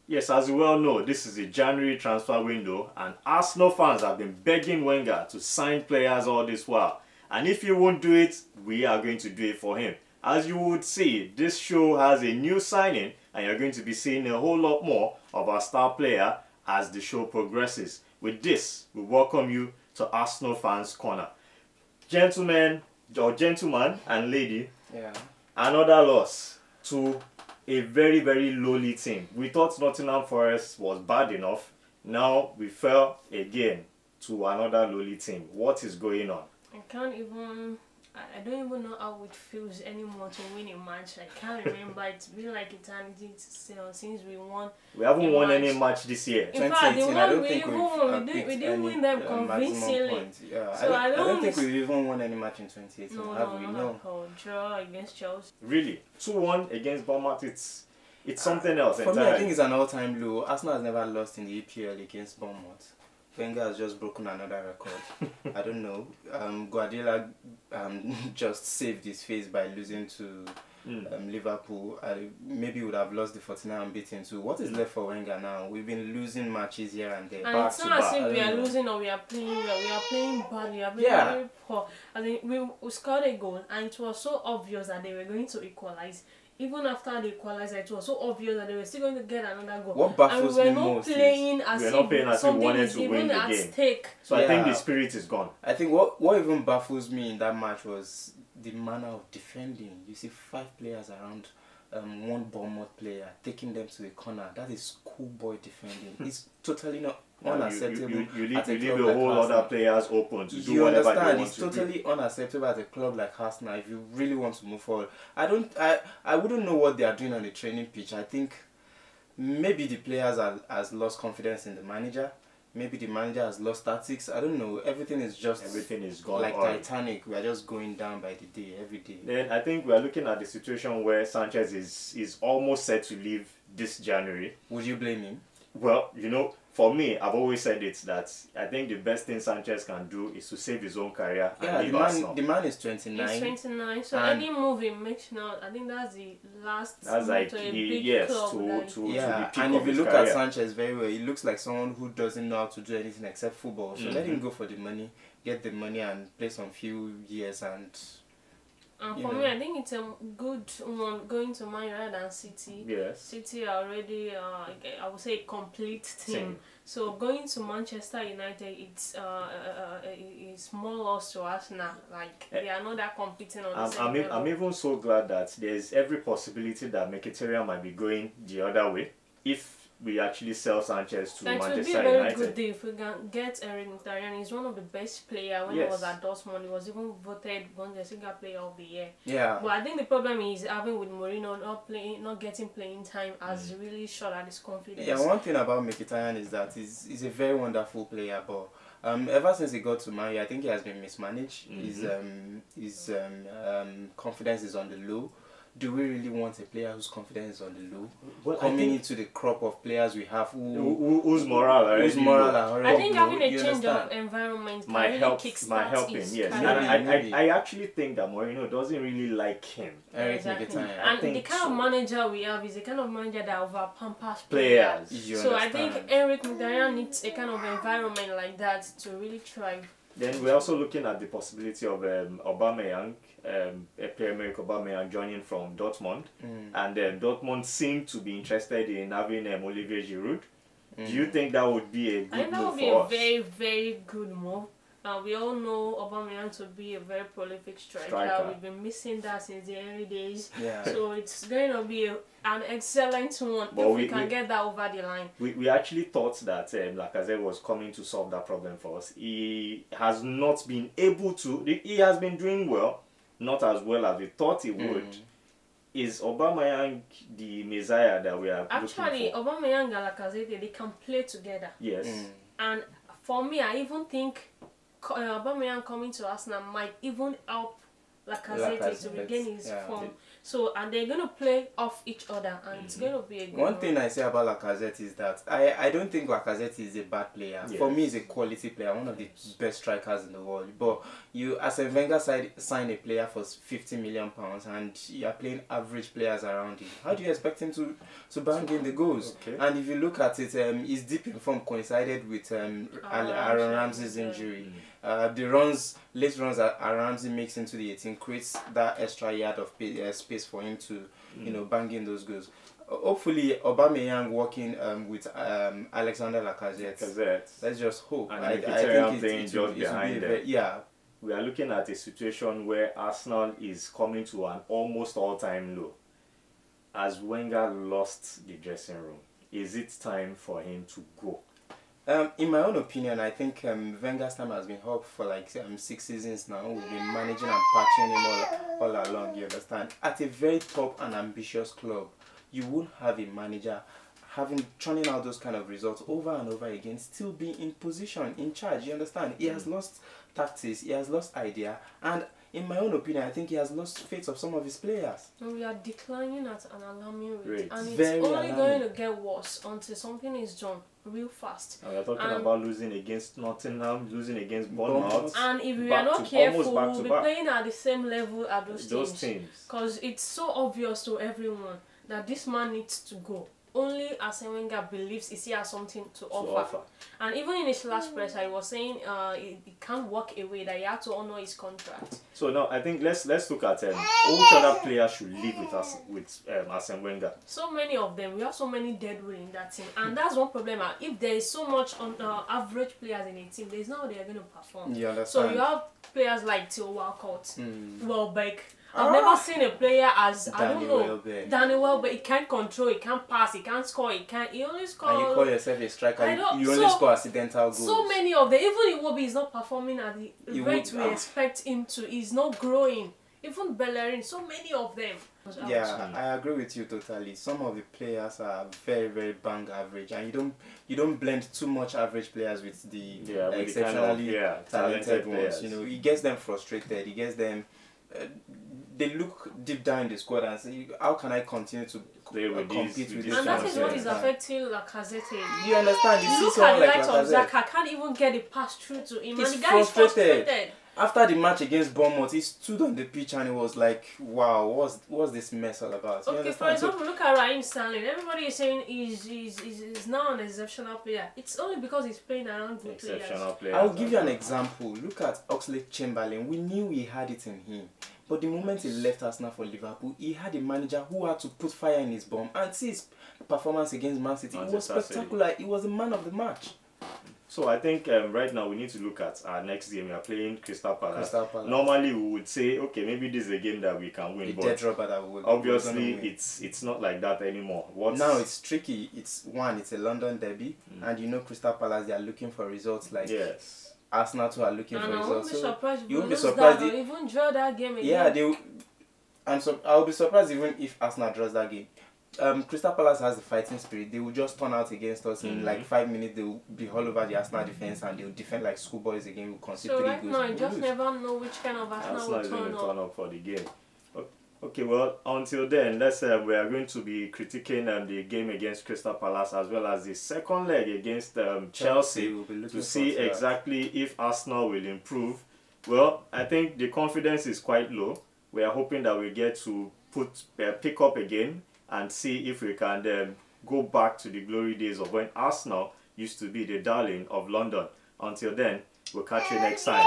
Yes, as you well know, this is the January transfer window and Arsenal fans have been begging Wenger to sign players all this while. And if he won't do it, we are going to do it for him. As you would see, this show has a new signing and you're going to be seeing a whole lot more of our star player as the show progresses. With this, we welcome you to Arsenal Fans Corner. Gentlemen and lady, another loss to a very, very lowly team. We thought Nottingham Forest was bad enough. Now we fell again to another lowly team. What is going on? I don't even know how it feels anymore to win a match. I can't remember. It's been like eternity since we won. We haven't won any match this year. In fact, the one we didn't win them convincingly. Yeah, so I don't think we've even won any match in 2018. No. Draw against Chelsea. Really? 2-1 against Bournemouth. It's something else. For me, I think it's an all-time low. Arsenal has never lost in the EPL against Bournemouth. Wenger has just broken another record. I don't know. Guardiola just saved his face by losing to Liverpool. Maybe would have lost the 49 unbeaten too. What is left for Wenger now? We've been losing matches here and there. And it's not as if we are losing or we are playing well. We are playing bad. We are playing very poor. I think we scored a goal and it was so obvious that they were going to equalize. Even after the equalizer, it was so obvious that they were still going to get another goal. What baffles me most is we were not playing as if we wanted to win the game. Stake. So I think the spirit is gone. I think what even baffles me in that match was the manner of defending. You see 5 players around one Bournemouth player, taking them to a corner. That is schoolboy defending. It's totally not unacceptable. You leave a whole other players open to do whatever they want it's to do. It's totally unacceptable at a club like Arsenal if you really want to move forward. I wouldn't know what they are doing on the training pitch. I think maybe the players has lost confidence in the manager. Maybe the manager has lost tactics. I don't know. Everything is gone like Titanic. We are just going down by the day, every day. Then I think we are looking at the situation where Sanchez is almost set to leave this January. Would you blame him? Well, you know, for me, I've always said it that I think the best thing Sanchez can do is to save his own career. Yeah, the man is 29. He's 29, so any move he makes now, I think that's the last. That's like to a big club, and if you look at Sanchez very well, he looks like someone who doesn't know how to do anything except football. So let him go for the money, get the money, and play some few years and. For me, I think it's a good one going to Man United than City. Yes. City are already, I would say, a complete team. So going to Manchester United, it's more loss to Arsenal. Like they are not that competing on the same level. I'm even so glad that there's every possibility that Mkhitaryan might be going the other way if we actually sell Sanchez to Manchester United. It would be a very good deal if we can get Eric Mkhitaryan. He's one of the best players. When he was at Dortmund, he was even voted Bundesliga Player of the Year. Yeah. But I think the problem he's having with Mourinho not getting playing time has really shot at his confidence. Yeah, one thing about Mkhitaryan is that he's a very wonderful player, but ever since he got to Man U, I think he has been mismanaged. His confidence is on the low. Do we really want a player whose confidence is on the low? Coming into the crop of players we have whose morale already I think having a change of environment might help him, yes. And I actually think that Mourinho doesn't really like him. Exactly. And the kind of manager we have is the kind of manager that over-pampers players. So I think Eric Mkhitaryan needs a kind of environment like that to really thrive. Then we're also looking at the possibility of Aubameyang, Pierre-Emerick Aubameyang joining from Dortmund, and Dortmund seem to be interested in having Olivier Giroud. Do you think that would be a good move for us? I think that would be a very, very good move. We all know Aubameyang to be a very prolific striker. We've been missing that since the early days. Yeah. So it's going to be an excellent one if we can get that over the line. We actually thought that Lacazette was coming to solve that problem for us. He has not been able to. He has been doing well, not as well as we thought he would. Is Aubameyang the messiah that we are looking for? Actually, Aubameyang and Lacazette, they can play together. Yes. And for me, I even think Aubameyang coming to Arsenal might even help Lacazette to regain his form. So, and they're going to play off each other, and it's going to be a good one thing I say about Lacazette is that I don't think Lacazette is a bad player. For me, he's a quality player, one of the best strikers in the world. But you, as a Wenger side, sign a player for £50 million and you are playing average players around him. How do you expect him to bang in the goals? And if you look at it, his deep in form coincided with Aaron Ramsey's injury. The late runs that Ramsey makes into the 18 creates that extra yard of space for him to, bang in those goals. Hopefully, Aubameyang working with Alexander Lacazette. Let's just hope. And I think it's just behind them. Yeah. We are looking at a situation where Arsenal is coming to an almost all-time low. As Wenger lost the dressing room, is it time for him to go? In my own opinion, I think Wenger's time has been up for like 6 seasons now. We've been managing and patching him all along, you understand? At a very top and ambitious club, you won't have a manager churning out those kind of results over and over again, still being in position, in charge, you understand? He has lost tactics, he has lost idea, and in my own opinion, I think he has lost faith of some of his players. And we are declining at an alarming rate. And it's Very only alarming. going to get worse until something is done real fast. And we are talking about losing against Nottingham, losing against Bournemouth. And if we are not careful, we'll be playing at the same level as those teams. Because it's so obvious to everyone that this man needs to go. Only Arsene Wenger believes he has something to offer. And even in his last press, I was saying he can't walk away, that he had to honor his contract. So now I think let's look at which other players should leave with us with Arsene Wenger. So many of them, we have so many deadwood in that team, and that's one problem. If there is so much average players in a team, there's no way they are going to perform. So you have players like Theo Walcott, Welbeck. I've never seen a player as Danny Welbeck. He can't control, he can't pass, he can't score, he only scores. And you call yourself a striker, you only score accidental goals. So many of them, even Iwobi is not performing at the rate we expect him to. He's not growing. Even Bellerin, so many of them. Yeah, I agree with you totally. Some of the players are very, very bang average, and you don't blend too much average players with the exceptionally talented ones. Players. He gets them frustrated. He gets them. They look deep down in the squad and say, how can I continue to compete with this? And that is what is affecting Lacazette. You understand? You look at the likes of Zaka, can't even get a pass through to him. He's and the guy is frustrated. After the match against Bournemouth, he stood on the pitch and he was like, wow, what's this mess all about? Okay, for example, look at Raheem Sterling. Everybody is saying he's now an exceptional player. It's only because he's playing around good players. I'll give you an example. Look at Oxlade-Chamberlain. We knew he had it in him. But the moment he left Arsenal for Liverpool, he had a manager who had to put fire in his bomb. And see his performance against Man City. It was spectacular. He was the man of the match. So I think right now we need to look at our next game. We are playing Crystal Palace. Normally we would say, okay, maybe this is a game that we can win. But obviously it's not like that anymore. Now it's tricky. It's a London derby, and Crystal Palace, they are looking for results like Arsenal too are looking for results. You won't be surprised if even draw that game again. I'll be surprised even if Arsenal draws that game. Crystal Palace has the fighting spirit. They will just turn out against us in like 5 minutes. They will be all over the Arsenal defense and they will defend like schoolboys again. We'll concede 3 goals. So right now, you just never know which kind of Arsenal will turn up for the game. Okay, well, until then, we are going to be critiquing the game against Crystal Palace as well as the second leg against Chelsea to see exactly if Arsenal will improve. Well, I think the confidence is quite low. We are hoping that we get to pick up again and see if we can go back to the glory days of when Arsenal used to be the darling of London. Until then, we'll catch you next time.